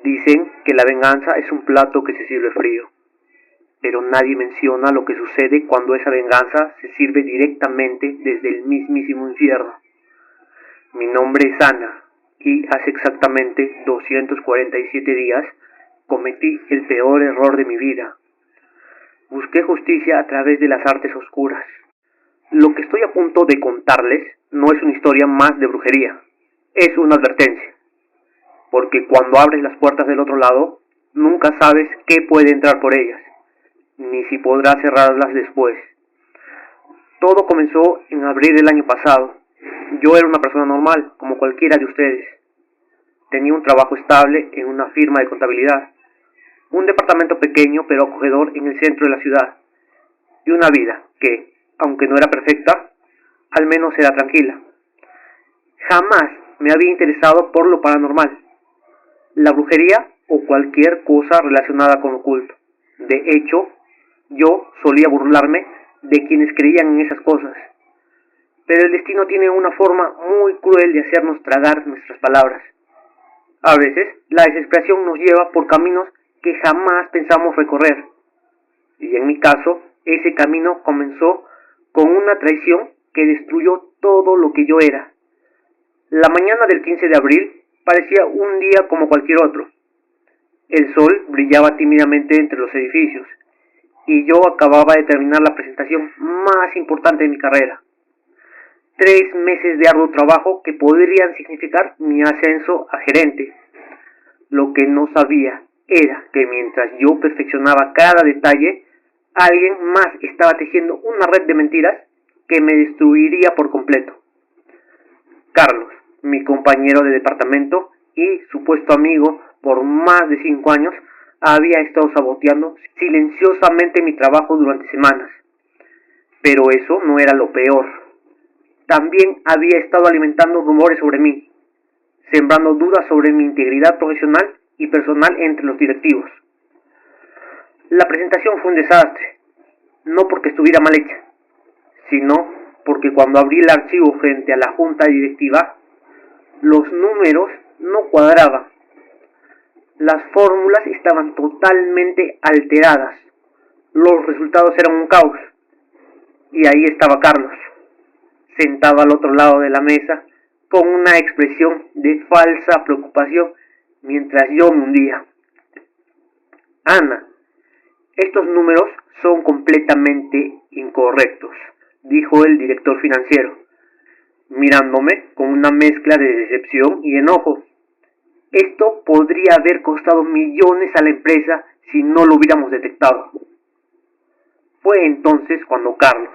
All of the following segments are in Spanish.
Dicen que la venganza es un plato que se sirve frío, pero nadie menciona lo que sucede cuando esa venganza se sirve directamente desde el mismísimo infierno. Mi nombre es Ana y hace exactamente 247 días cometí el peor error de mi vida. Busqué justicia a través de las artes oscuras. Lo que estoy a punto de contarles no es una historia más de brujería, es una advertencia. Porque cuando abres las puertas del otro lado, nunca sabes qué puede entrar por ellas, ni si podrás cerrarlas después. Todo comenzó en abril del año pasado. Yo era una persona normal, como cualquiera de ustedes. Tenía un trabajo estable en una firma de contabilidad, un departamento pequeño pero acogedor en el centro de la ciudad, y una vida que, aunque no era perfecta, al menos era tranquila. Jamás me había interesado por lo paranormal, la brujería o cualquier cosa relacionada con lo oculto. De hecho, yo solía burlarme de quienes creían en esas cosas. Pero el destino tiene una forma muy cruel de hacernos tragar nuestras palabras. A veces, la desesperación nos lleva por caminos que jamás pensamos recorrer. Y en mi caso, ese camino comenzó con una traición que destruyó todo lo que yo era. La mañana del 15 de abril parecía un día como cualquier otro. El sol brillaba tímidamente entre los edificios y yo acababa de terminar la presentación más importante de mi carrera. 3 meses de arduo trabajo que podrían significar mi ascenso a gerente. Lo que no sabía era que mientras yo perfeccionaba cada detalle, alguien más estaba tejiendo una red de mentiras que me destruiría por completo. Carlos, mi compañero de departamento y supuesto amigo por más de 5 años, había estado saboteando silenciosamente mi trabajo durante semanas. Pero eso no era lo peor. También había estado alimentando rumores sobre mí, sembrando dudas sobre mi integridad profesional y personal entre los directivos. La presentación fue un desastre, no porque estuviera mal hecha, sino porque cuando abrí el archivo frente a la junta directiva, los números no cuadraban. Las fórmulas estaban totalmente alteradas. Los resultados eran un caos. Y ahí estaba Carlos, sentado al otro lado de la mesa, con una expresión de falsa preocupación mientras yo me hundía. Ana, estos números son completamente incorrectos, dijo el director financiero, mirándome con una mezcla de decepción y enojo. Esto podría haber costado millones a la empresa si no lo hubiéramos detectado. Fue entonces cuando Carlos,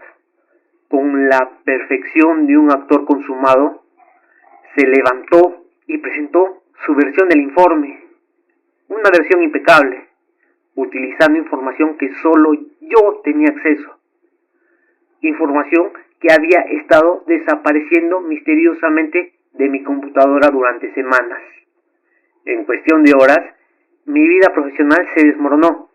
con la perfección de un actor consumado, se levantó y presentó su versión del informe. Una versión impecable, utilizando información que solo yo tenía acceso. Información que había estado desapareciendo misteriosamente de mi computadora durante semanas. En cuestión de horas, mi vida profesional se desmoronó.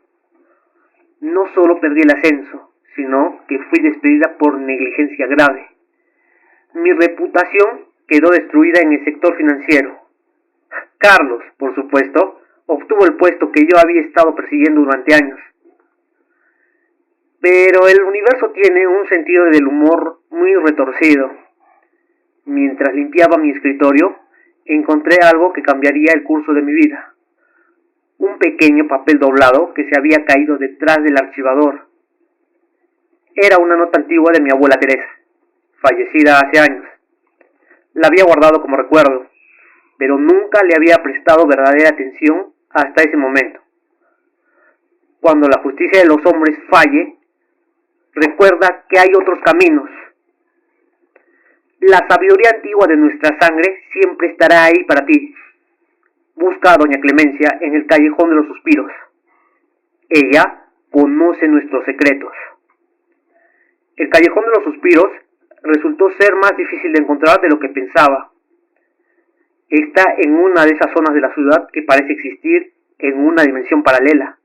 No solo perdí el ascenso, sino que fui despedida por negligencia grave. Mi reputación quedó destruida en el sector financiero. Carlos, por supuesto, obtuvo el puesto que yo había estado persiguiendo durante años. Pero el universo tiene un sentido del humor muy retorcido. Mientras limpiaba mi escritorio, encontré algo que cambiaría el curso de mi vida. Un pequeño papel doblado que se había caído detrás del archivador. Era una nota antigua de mi abuela Teresa, fallecida hace años. La había guardado como recuerdo, pero nunca le había prestado verdadera atención hasta ese momento. Cuando la justicia de los hombres falle, recuerda que hay otros caminos. La sabiduría antigua de nuestra sangre siempre estará ahí para ti. Busca a doña Clemencia en el Callejón de los Suspiros. Ella conoce nuestros secretos. El Callejón de los Suspiros resultó ser más difícil de encontrar de lo que pensaba. Está en una de esas zonas de la ciudad que parece existir en una dimensión paralela,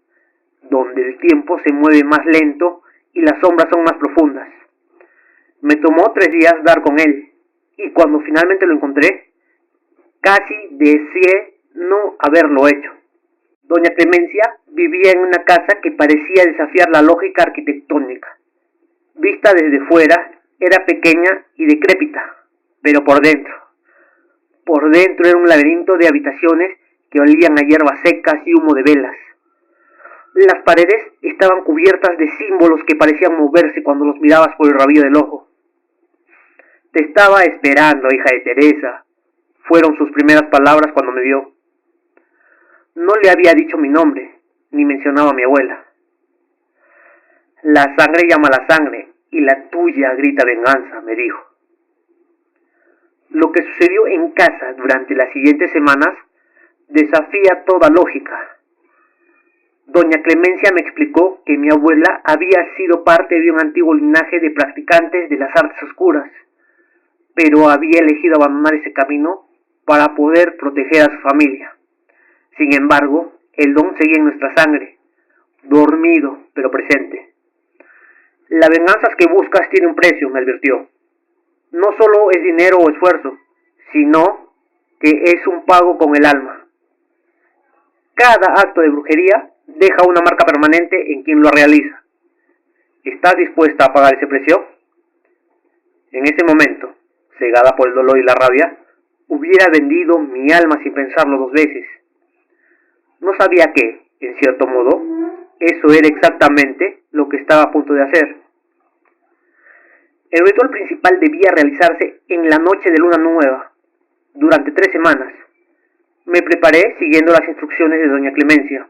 donde el tiempo se mueve más lento y las sombras son más profundas. Me tomó 3 días dar con él, y cuando finalmente lo encontré, casi deseé no haberlo hecho. Doña Clemencia vivía en una casa que parecía desafiar la lógica arquitectónica. Vista desde fuera, era pequeña y decrépita, pero por dentro era un laberinto de habitaciones que olían a hierbas secas y humo de velas. Las paredes estaban cubiertas de símbolos que parecían moverse cuando los mirabas por el rabillo del ojo. Te estaba esperando, hija de Teresa, fueron sus primeras palabras cuando me vio. No le había dicho mi nombre, ni mencionaba a mi abuela. La sangre llama a la sangre, y la tuya grita venganza, me dijo. Lo que sucedió en casa durante las siguientes semanas desafía toda lógica. Doña Clemencia me explicó que mi abuela había sido parte de un antiguo linaje de practicantes de las artes oscuras, pero había elegido abandonar ese camino para poder proteger a su familia. Sin embargo, el don seguía en nuestra sangre, dormido pero presente. La venganza que buscas tiene un precio, me advirtió. No solo es dinero o esfuerzo, sino que es un pago con el alma. Cada acto de brujería deja una marca permanente en quien lo realiza. ¿Estás dispuesta a pagar ese precio? En ese momento, cegada por el dolor y la rabia, hubiera vendido mi alma sin pensarlo dos veces. No sabía que, en cierto modo, eso era exactamente lo que estaba a punto de hacer. El ritual principal debía realizarse en la noche de luna nueva, durante 3 semanas. Me preparé siguiendo las instrucciones de doña Clemencia.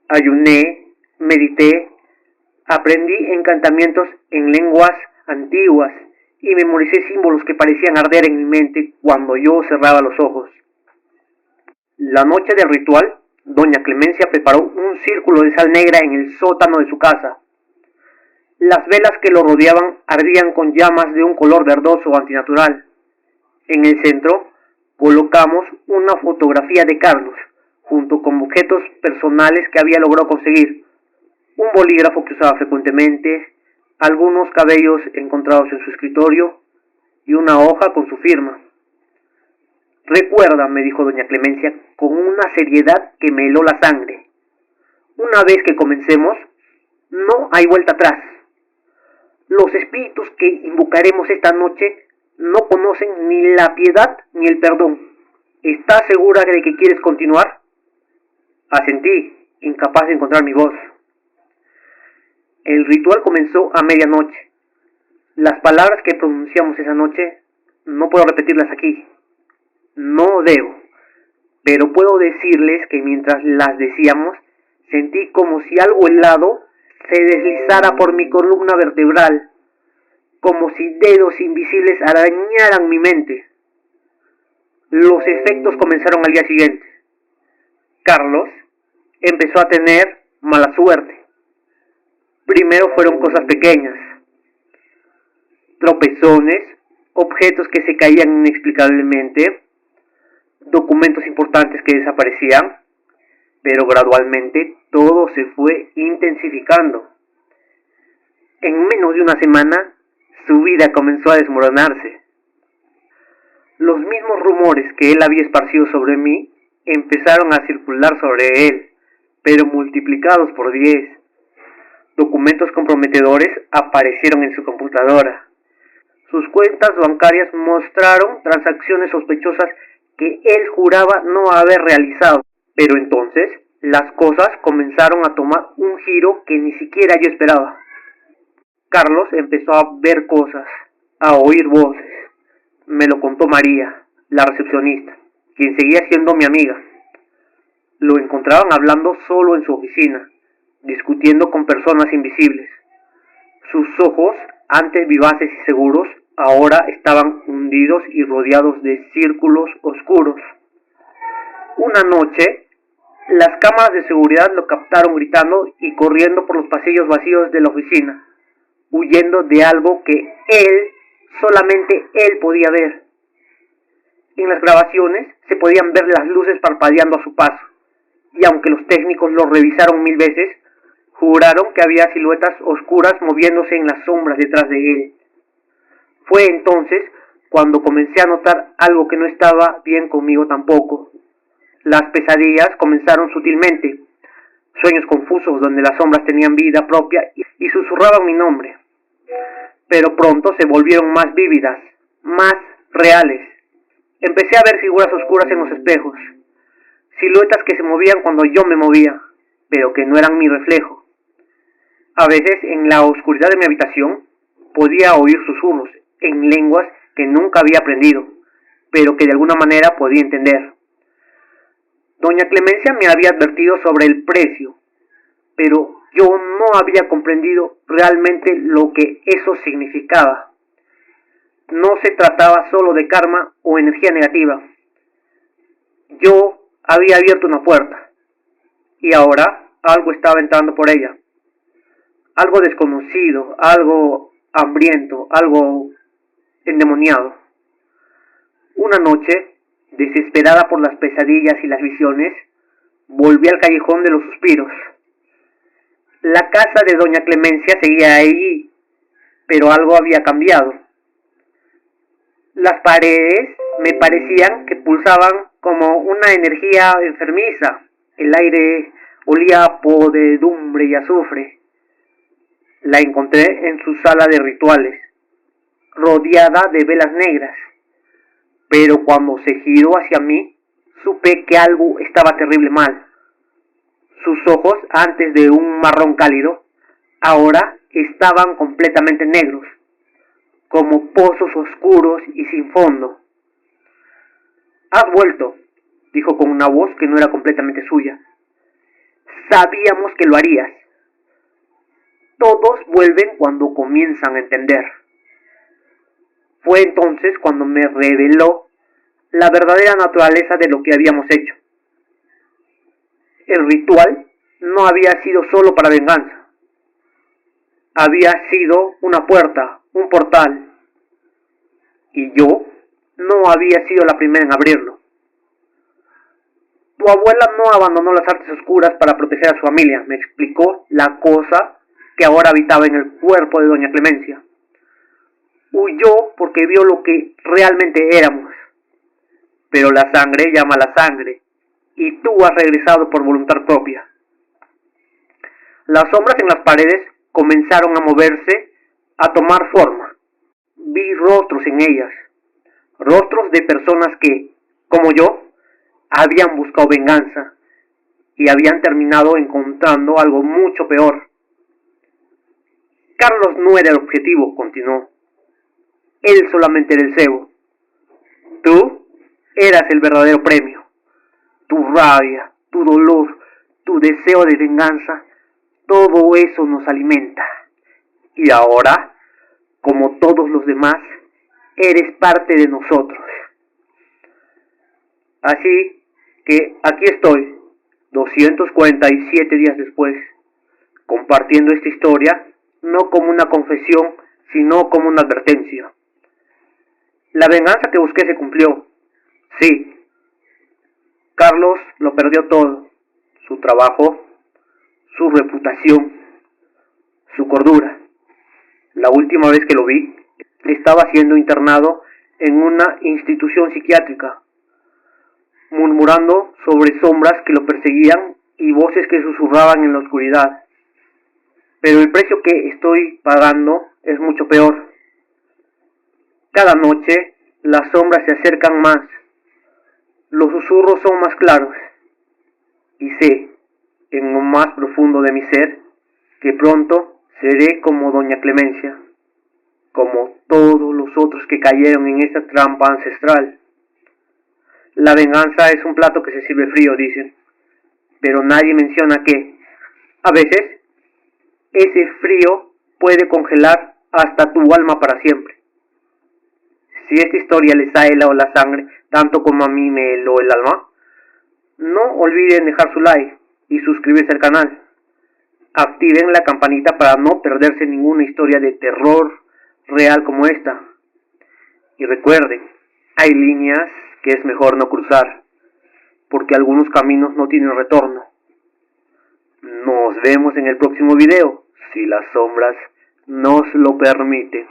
Ayuné, medité, aprendí encantamientos en lenguas antiguas y memoricé símbolos que parecían arder en mi mente cuando yo cerraba los ojos. La noche del ritual, doña Clemencia preparó un círculo de sal negra en el sótano de su casa. Las velas que lo rodeaban ardían con llamas de un color verdoso antinatural. En el centro colocamos una fotografía de Carlos, junto con objetos personales que había logrado conseguir, un bolígrafo que usaba frecuentemente, algunos cabellos encontrados en su escritorio y una hoja con su firma. Recuerda, me dijo doña Clemencia con una seriedad que me heló la sangre. Una vez que comencemos, no hay vuelta atrás. Los espíritus que invocaremos esta noche no conocen ni la piedad ni el perdón. ¿Estás segura de que quieres continuar? Asentí, incapaz de encontrar mi voz. El ritual comenzó a medianoche. Las palabras que pronunciamos esa noche no puedo repetirlas aquí. No debo, pero puedo decirles que mientras las decíamos, sentí como si algo helado se deslizara por mi columna vertebral, como si dedos invisibles arañaran mi mente. Los efectos comenzaron al día siguiente. Carlos empezó a tener mala suerte. Primero fueron cosas pequeñas, tropezones, objetos que se caían inexplicablemente, documentos importantes que desaparecían, pero gradualmente todo se fue intensificando. En menos de una semana, su vida comenzó a desmoronarse. Los mismos rumores que él había esparcido sobre mí empezaron a circular sobre él, pero multiplicados por 10. Documentos comprometedores aparecieron en su computadora. Sus cuentas bancarias mostraron transacciones sospechosas que él juraba no haber realizado. Pero entonces las cosas comenzaron a tomar un giro que ni siquiera yo esperaba. Carlos empezó a ver cosas, a oír voces. Me lo contó María, la recepcionista, quien seguía siendo mi amiga. Lo encontraban hablando solo en su oficina, discutiendo con personas invisibles. Sus ojos, antes vivaces y seguros, ahora estaban hundidos y rodeados de círculos oscuros. Una noche, las cámaras de seguridad lo captaron gritando y corriendo por los pasillos vacíos de la oficina, huyendo de algo que solamente él podía ver. En las grabaciones se podían ver las luces parpadeando a su paso, y aunque los técnicos lo revisaron 1000 veces, juraron que había siluetas oscuras moviéndose en las sombras detrás de él. Fue entonces cuando comencé a notar algo que no estaba bien conmigo tampoco. Las pesadillas comenzaron sutilmente, sueños confusos donde las sombras tenían vida propia y susurraban mi nombre, pero pronto se volvieron más vívidas, más reales. Empecé a ver figuras oscuras en los espejos, siluetas que se movían cuando yo me movía, pero que no eran mi reflejo. A veces, en la oscuridad de mi habitación, podía oír susurros en lenguas que nunca había aprendido, pero que de alguna manera podía entender. Doña Clemencia me había advertido sobre el precio, pero yo no había comprendido realmente lo que eso significaba. No se trataba solo de karma o energía negativa. Yo había abierto una puerta, y ahora algo estaba entrando por ella. Algo desconocido, algo hambriento, algo endemoniado. Una noche, desesperada por las pesadillas y las visiones, volví al callejón de los suspiros. La casa de doña Clemencia seguía allí, pero algo había cambiado. Las paredes me parecían que pulsaban como una energía enfermiza. El aire olía a podredumbre y azufre. La encontré en su sala de rituales, rodeada de velas negras. Pero cuando se giró hacia mí, supe que algo estaba terrible mal. Sus ojos, antes de un marrón cálido, ahora estaban completamente negros, como pozos oscuros y sin fondo. «Has vuelto», dijo con una voz que no era completamente suya. «Sabíamos que lo harías. Todos vuelven cuando comienzan a entender». Fue entonces cuando me reveló la verdadera naturaleza de lo que habíamos hecho. El ritual no había sido solo para venganza. Había sido una puerta, un portal. Y yo no había sido la primera en abrirlo. Tu abuela no abandonó las artes oscuras para proteger a su familia, me explicó la cosa que ahora habitaba en el cuerpo de doña Clemencia. Huyó porque vio lo que realmente éramos. Pero la sangre llama a la sangre, y tú has regresado por voluntad propia. Las sombras en las paredes comenzaron a moverse, a tomar forma. Vi rostros en ellas, rostros de personas que, como yo, habían buscado venganza y habían terminado encontrando algo mucho peor. Carlos no era el objetivo, continuó. Él solamente era el cebo. Tú eras el verdadero premio. Tu rabia, tu dolor, tu deseo de venganza, todo eso nos alimenta. Y ahora, como todos los demás, eres parte de nosotros. Así que aquí estoy, 247 días después, compartiendo esta historia, no como una confesión, sino como una advertencia. La venganza que busqué se cumplió. Sí. Carlos lo perdió todo. Su trabajo, su reputación, su cordura. La última vez que lo vi, estaba siendo internado en una institución psiquiátrica, murmurando sobre sombras que lo perseguían y voces que susurraban en la oscuridad. Pero el precio que estoy pagando es mucho peor. Cada noche las sombras se acercan más, los susurros son más claros, y sé, en lo más profundo de mi ser, que pronto seré como doña Clemencia, como todos los otros que cayeron en esta trampa ancestral. La venganza es un plato que se sirve frío, dicen, pero nadie menciona que, a veces, ese frío puede congelar hasta tu alma para siempre. Si esta historia les ha helado la sangre, tanto como a mí me heló el alma, no olviden dejar su like y suscribirse al canal. Activen la campanita para no perderse ninguna historia de terror real como esta. Y recuerden, hay líneas que es mejor no cruzar, porque algunos caminos no tienen retorno. Nos vemos en el próximo video, si las sombras nos lo permiten.